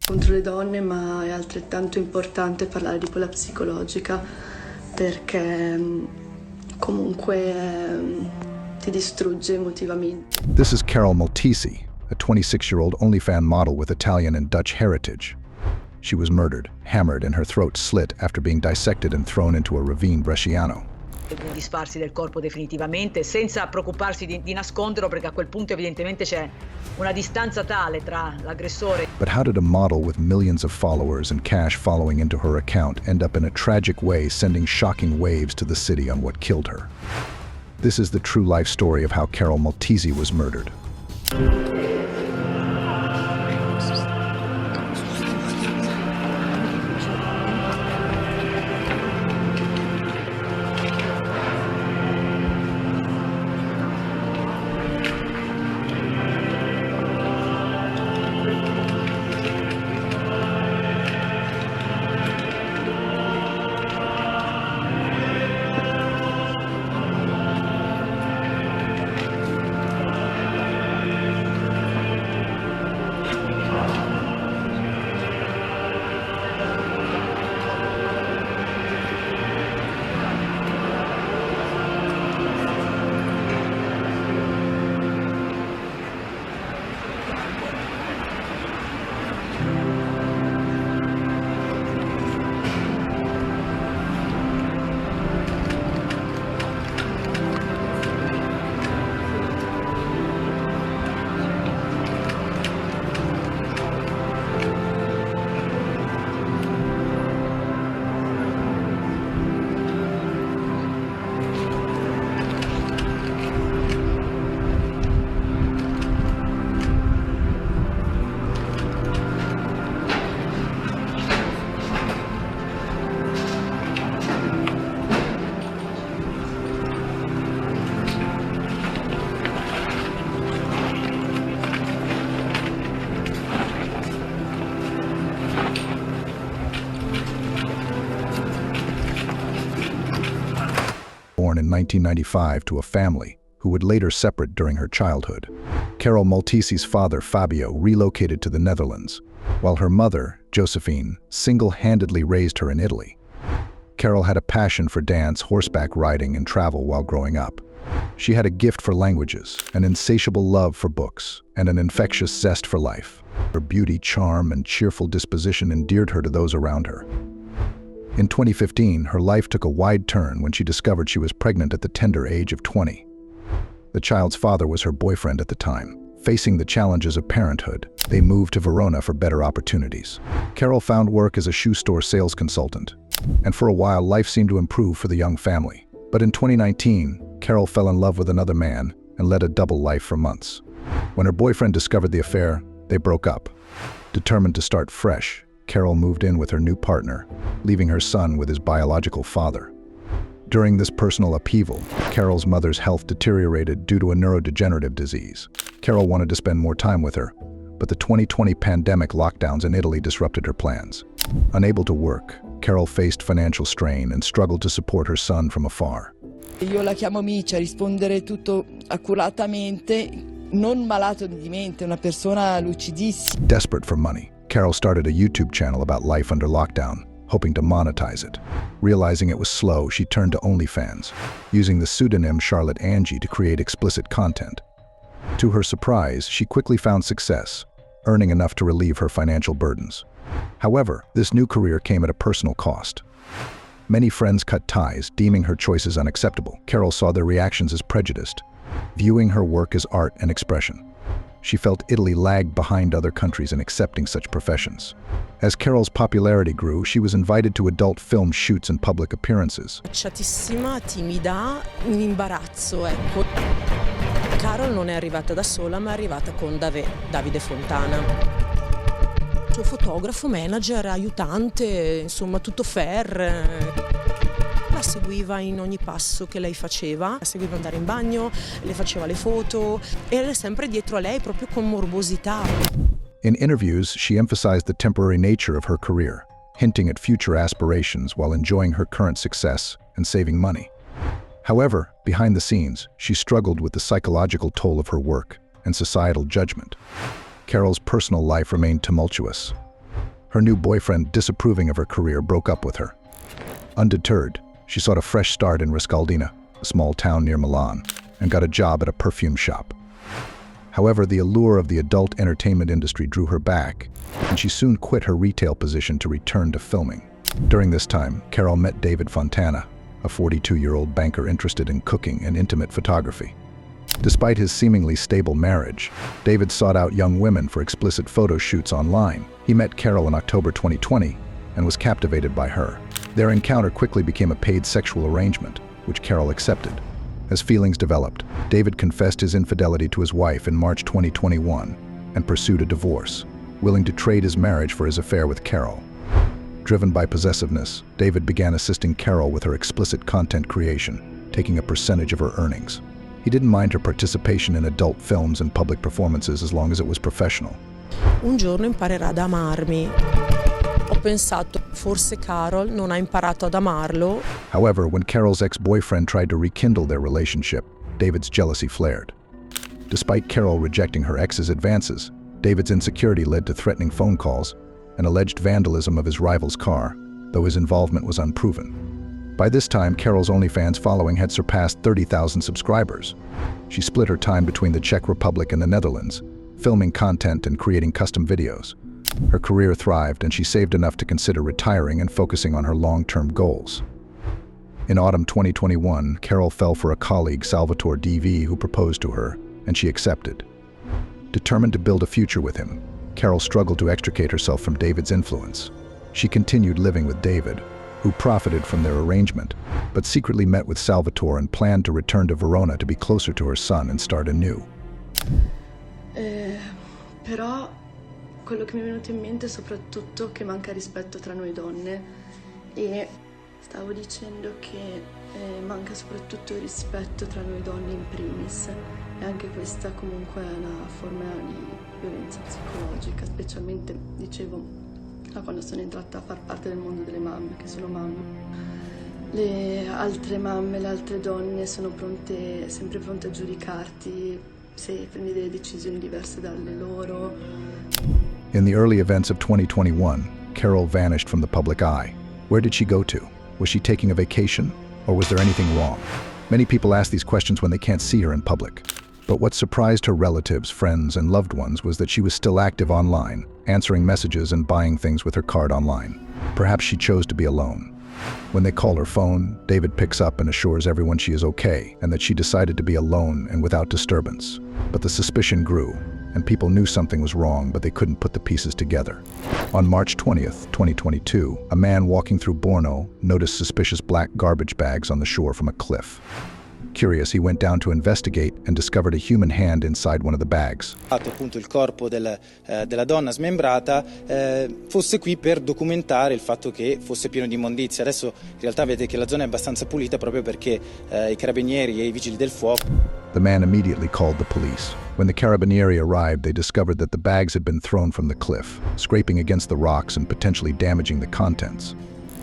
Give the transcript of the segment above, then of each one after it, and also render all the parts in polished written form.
Contro le donne, ma è altrettanto importante parlare di quella psicologica perché comunque ti distrugge emotivamente. This is Carol Maltesi, a 26-year-old OnlyFans model with Italian and Dutch heritage. She was murdered, hammered, and her throat slit after being dissected and thrown into a ravine bresciano. Di disfarsi del corpo definitivamente, senza preoccuparsi di nasconderlo, perché a quel punto evidentemente c'è una distanza tale tra l'aggressore. But how did a model with millions of followers and cash following into her account end up in a tragic way, sending shocking waves to the city on what killed her? This is the true life story of how Carol Maltesi was murdered. Born in 1995 to a family who would later separate during her childhood. Carol Maltesi's father, Fabio, relocated to the Netherlands, while her mother, Josephine, single-handedly raised her in Italy. Carol had a passion for dance, horseback riding, and travel while growing up. She had a gift for languages, an insatiable love for books, and an infectious zest for life. Her beauty, charm, and cheerful disposition endeared her to those around her. In 2015, her life took a wide turn when she discovered she was pregnant at the tender age of 20. The child's father was her boyfriend at the time. Facing the challenges of parenthood, they moved to Verona for better opportunities. Carol found work as a shoe store sales consultant, and for a while life seemed to improve for the young family. But in 2019, Carol fell in love with another man and led a double life for months. When her boyfriend discovered the affair, they broke up. Determined to start fresh, Carol moved in with her new partner, leaving her son with his biological father. During this personal upheaval, Carol's mother's health deteriorated due to a neurodegenerative disease. Carol wanted to spend more time with her, but the 2020 pandemic lockdowns in Italy disrupted her plans. Unable to work, Carol faced financial strain and struggled to support her son from afar. Io la chiamo Micia, rispondere tutto accuratamente, non malato di mente, una persona lucidissima. Desperate for money, Carol started a YouTube channel about life under lockdown, hoping to monetize it. Realizing it was slow, she turned to OnlyFans, using the pseudonym Charlotte Angie to create explicit content. To her surprise, she quickly found success, earning enough to relieve her financial burdens. However, this new career came at a personal cost. Many friends cut ties, deeming her choices unacceptable. Carol saw their reactions as prejudiced, viewing her work as art and expression. She felt Italy lagged behind other countries in accepting such professions. As Carol's popularity grew, she was invited to adult film shoots and public appearances. Facciatissima, timida, un imbarazzo, ecco. Carol non è arrivata da sola, ma è arrivata con Davide Fontana. Suo fotografo, manager, aiutante, insomma tutto fair. La seguiva in ogni passo che lei faceva, la seguiva andare in bagno, le faceva le foto, era sempre dietro a lei proprio con morbosità. In interviews, she emphasized the temporary nature of her career, hinting at future aspirations while enjoying her current success and saving money. However, behind the scenes, she struggled with the psychological toll of her work and societal judgment. Carol's personal life remained tumultuous. Her new boyfriend, disapproving of her career, broke up with her. Undeterred, she sought a fresh start in Riscaldina, a small town near Milan, and got a job at a perfume shop. However, the allure of the adult entertainment industry drew her back, and she soon quit her retail position to return to filming. During this time, Carol met David Fontana, a 42-year-old banker interested in cooking and intimate photography. Despite his seemingly stable marriage, David sought out young women for explicit photo shoots online. He met Carol in October 2020 and was captivated by her. Their encounter quickly became a paid sexual arrangement, which Carol accepted. As feelings developed, David confessed his infidelity to his wife in March 2021 and pursued a divorce, willing to trade his marriage for his affair with Carol. Driven by possessiveness, David began assisting Carol with her explicit content creation, taking a percentage of her earnings. He didn't mind her participation in adult films and public performances as long as it was professional. Un giorno imparerà ad amarmi. Ho pensato, forse Carol non ha imparato ad amarlo. However, when Carol's ex-boyfriend tried to rekindle their relationship, David's jealousy flared. Despite Carol rejecting her ex's advances, David's insecurity led to threatening phone calls and alleged vandalism of his rival's car, though his involvement was unproven. By this time, Carol's OnlyFans following had surpassed 30,000 subscribers. She split her time between the Czech Republic and the Netherlands, filming content and creating custom videos. Her career thrived, and she saved enough to consider retiring and focusing on her long-term goals. In autumn 2021, Carol fell for a colleague, Salvatore DV, who proposed to her, and she accepted. Determined to build a future with him, Carol struggled to extricate herself from David's influence. She continued living with David, who profited from their arrangement, but secretly met with Salvatore and planned to return to Verona to be closer to her son and start anew. Però quello che mi è venuto in mente è soprattutto che manca rispetto tra noi donne, e stavo dicendo che manca soprattutto il rispetto tra noi donne in primis, e anche questa comunque è una forma di violenza psicologica, specialmente, dicevo, da quando sono entrata a far parte del mondo delle mamme, che sono mamma. Le altre mamme, le altre donne sono sempre pronte a giudicarti se prendi delle decisioni diverse dalle loro. In the early events of 2021, Carol vanished from the public eye. Where did she go to? Was she taking a vacation? Or was there anything wrong? Many people ask these questions when they can't see her in public. But what surprised her relatives, friends, and loved ones was that she was still active online, answering messages and buying things with her card online. Perhaps she chose to be alone. When they call her phone, David picks up and assures everyone she is okay and that she decided to be alone and without disturbance. But the suspicion grew, and people knew something was wrong, but they couldn't put the pieces together. On March 20th, 2022, a man walking through Borno noticed suspicious black garbage bags on the shore from a cliff. Curious, he went down to investigate and discovered a human hand inside one of the bags. Appunto il corpo della donna smembrata fosse qui per documentare il fatto che fosse pieno di immondizia. Adesso in realtà vedete che la zona è abbastanza pulita proprio perché i carabinieri e i vigili del fuoco. The man immediately called the police. When the carabinieri arrived, they discovered that the bags had been thrown from the cliff, scraping against the rocks and potentially damaging the contents.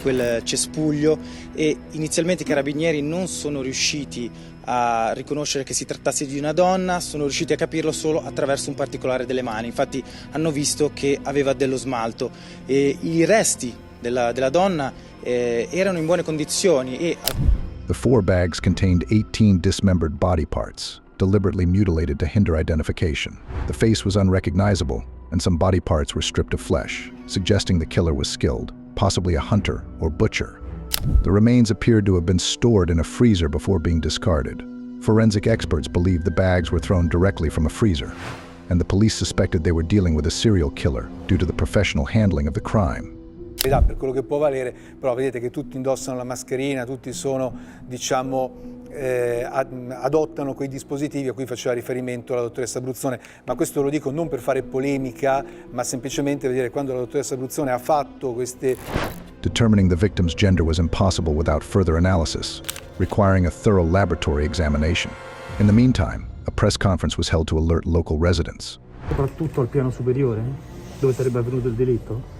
Quel cespuglio, e inizialmente i carabinieri non sono riusciti a riconoscere che si trattasse di una donna, sono riusciti a capirlo solo attraverso un particolare delle mani. Infatti hanno visto che aveva dello smalto e i resti della donna erano in buone condizioni. The 4 bags contained 18 dismembered body parts, deliberately mutilated to hinder identification. The face was unrecognizable, and some body parts were stripped of flesh, suggesting the killer was skilled, possibly a hunter or butcher. The remains appeared to have been stored in a freezer before being discarded. Forensic experts believe the bags were thrown directly from a freezer, and the police suspected they were dealing with a serial killer due to the professional handling of the crime. Per quello che può valere, però vedete che tutti indossano la mascherina, tutti sono, adottano quei dispositivi a cui faceva riferimento la dottoressa Bruzzone, ma questo lo dico non per fare polemica, ma semplicemente vedere quando la dottoressa Bruzzone ha fatto queste... Determining the victim's gender was impossible without further analysis, requiring a thorough laboratory examination. In the meantime, a press conference was held to alert local residents. Soprattutto al piano superiore, dove sarebbe avvenuto il delitto?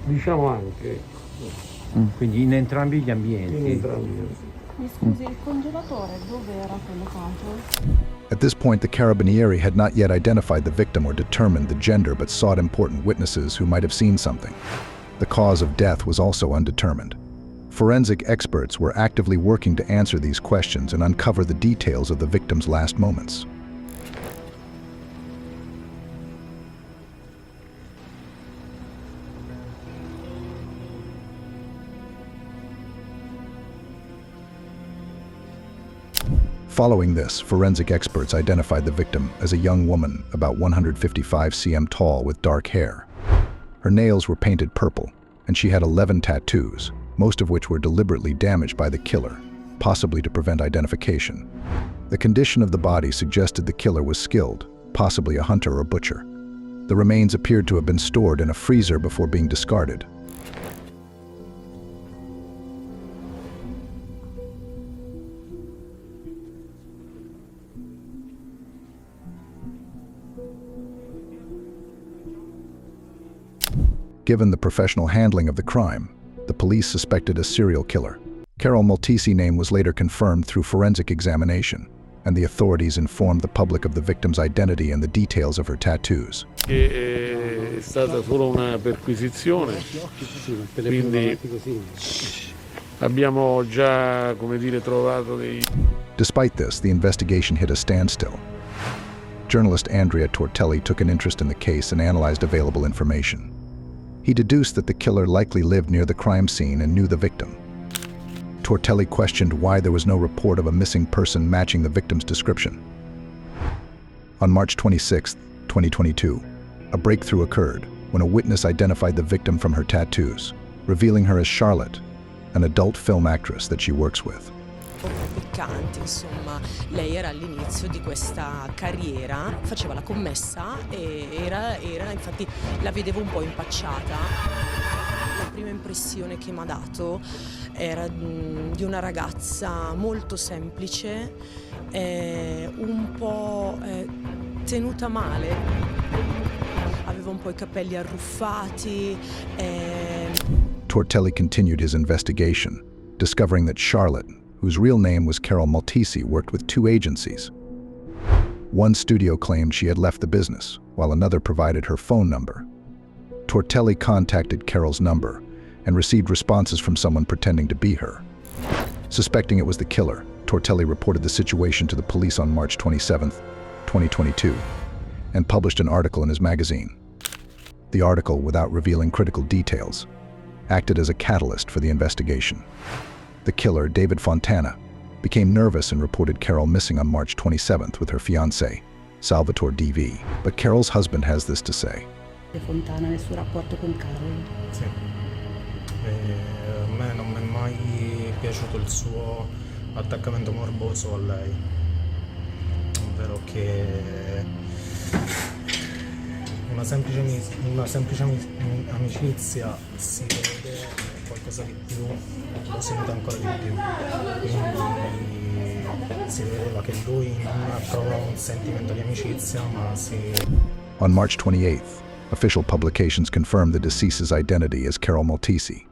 Diciamo anche. Quindi in entrambi gli ambienti? In entrambi. Mi scusi, il congelatore dove era collocato? At this point, the Carabinieri had not yet identified the victim or determined the gender, but sought important witnesses who might have seen something. The cause of death was also undetermined. Forensic experts were actively working to answer these questions and uncover the details of the victim's last moments. Following this, forensic experts identified the victim as a young woman about 155 cm tall with dark hair. Her nails were painted purple, and she had 11 tattoos, most of which were deliberately damaged by the killer, possibly to prevent identification. The condition of the body suggested the killer was skilled, possibly a hunter or butcher. The remains appeared to have been stored in a freezer before being discarded. Given the professional handling of the crime, the police suspected a serial killer. Carol Maltesi's name was later confirmed through forensic examination, and the authorities informed the public of the victim's identity and the details of her tattoos. È stata solo una perquisizione, quindi abbiamo già, come dire, trovato dei... Despite this, the investigation hit a standstill. Journalist Andrea Tortelli took an interest in the case and analyzed available information. He deduced that the killer likely lived near the crime scene and knew the victim. Tortelli questioned why there was no report of a missing person matching the victim's description. On March 26, 2022, a breakthrough occurred when a witness identified the victim from her tattoos, revealing her as Charlotte, an adult film actress that she works with. Piccanti, insomma, lei era all'inizio di questa carriera, faceva la commessa e era infatti la vedevo un po' impacciata. La prima impressione che mi ha dato era di una ragazza molto semplice, un po' tenuta male, aveva un po' i capelli arruffati. Tortelli continued his investigation, discovering that Charlotte, whose real name was Carol Maltesi, worked with two agencies. One studio claimed she had left the business, while another provided her phone number. Tortelli contacted Carol's number and received responses from someone pretending to be her. Suspecting it was the killer, Tortelli reported the situation to the police on March 27, 2022, and published an article in his magazine. The article, without revealing critical details, acted as a catalyst for the investigation. The killer, David Fontana, became nervous and reported Carol missing on March 27th with her fiancé, Salvatore DV. But Carol's husband has this to say. Fontana nel suo rapporto con Carol. Sì. A me non mi è mai piaciuto il suo attaccamento morboso a lei. Ovvero che una semplice amicizia si vede qualcosa di più, lo si nota ancora di più. Quindi si vedeva che lui non provava un sentimento di amicizia, ma si... On March 28th, official publications confirmed the deceased's identity as Carol Maltesi.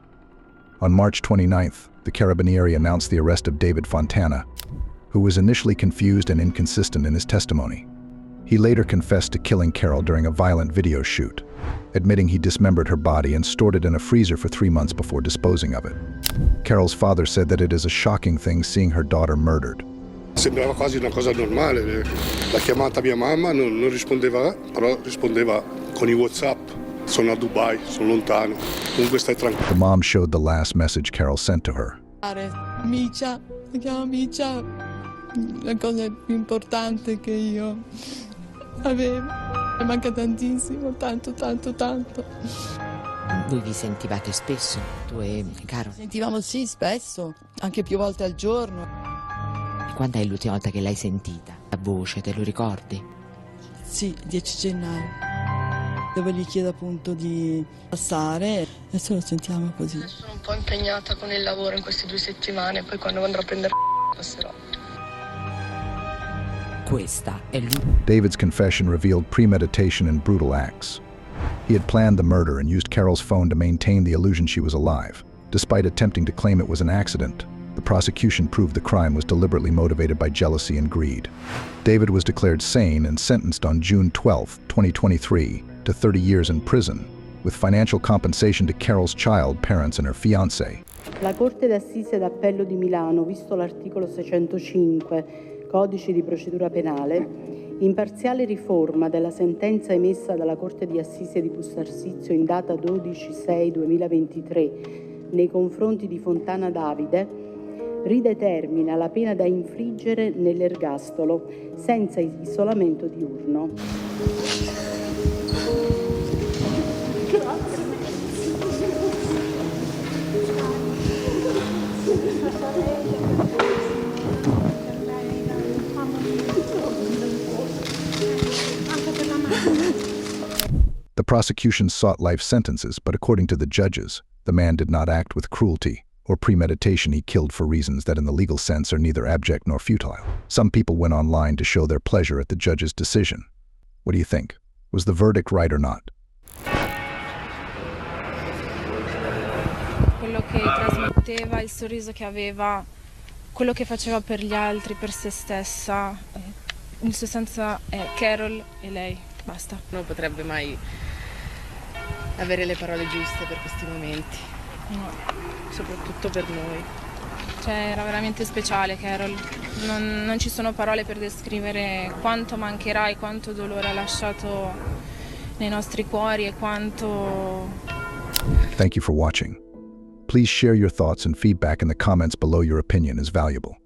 On March 29th, the Carabinieri announced the arrest of David Fontana, who was initially confused and inconsistent in his testimony. He later confessed to killing Carol during a violent video shoot, admitting he dismembered her body and stored it in a freezer for 3 months before disposing of it. Carol's father said that it is a shocking thing seeing her daughter murdered. Sembrava quasi una cosa normale. La chiamata mia mamma non rispondeva, però rispondeva con i WhatsApp. Sono a Dubai, sono lontano. Comunque stai tranquillo. The mom showed the last message Carol sent to her. Micia, si chiama Micia, la cosa più importante che io avevo. Mi manca tantissimo, tanto. Voi vi sentivate spesso, tu e Carol? Sentivamo sì, spesso, anche più volte al giorno. E quando è l'ultima volta che l'hai sentita? La voce, te lo ricordi? Sì, 10 gennaio, dove gli chiedo appunto di passare. Adesso lo sentiamo così. Sono un po' impegnata con il lavoro in queste 2 settimane, poi quando andrò a prendere passerò. Questa è lui. David's confession revealed premeditation and brutal acts. He had planned the murder and used Carol's phone to maintain the illusion she was alive, despite attempting to claim it was an accident. The prosecution proved the crime was deliberately motivated by jealousy and greed. David was declared sane and sentenced on June 12, 2023, to 30 years in prison, with financial compensation to Carol's child, parents, and her fiancé. La Corte d'Assise d'Appello di Milano, visto l'articolo 605, Codice di procedura penale, in parziale riforma della sentenza emessa dalla Corte di Assise di Bustarsizio in data 12/6/2023 nei confronti di Fontana Davide, ridetermina la pena da infliggere nell'ergastolo senza isolamento diurno. The prosecution sought life sentences, but according to the judges, the man did not act with cruelty or premeditation. He killed for reasons that in the legal sense are neither abject nor futile. Some people went online to show their pleasure at the judge's decision. What do you think? Was the verdict right or not? Quello che trasmetteva, il sorriso che aveva, quello che faceva per gli altri, per se stessa, in sostanza è Carol e lei, basta. Non potrebbe mai avere le parole giuste per questi momenti, No. soprattutto per noi. Cioè, era veramente speciale Carol, non ci sono parole per descrivere quanto mancherà e quanto dolore ha lasciato nei nostri cuori e quanto... Thank you for watching. Please share your thoughts and feedback in the comments below. Your opinion is valuable.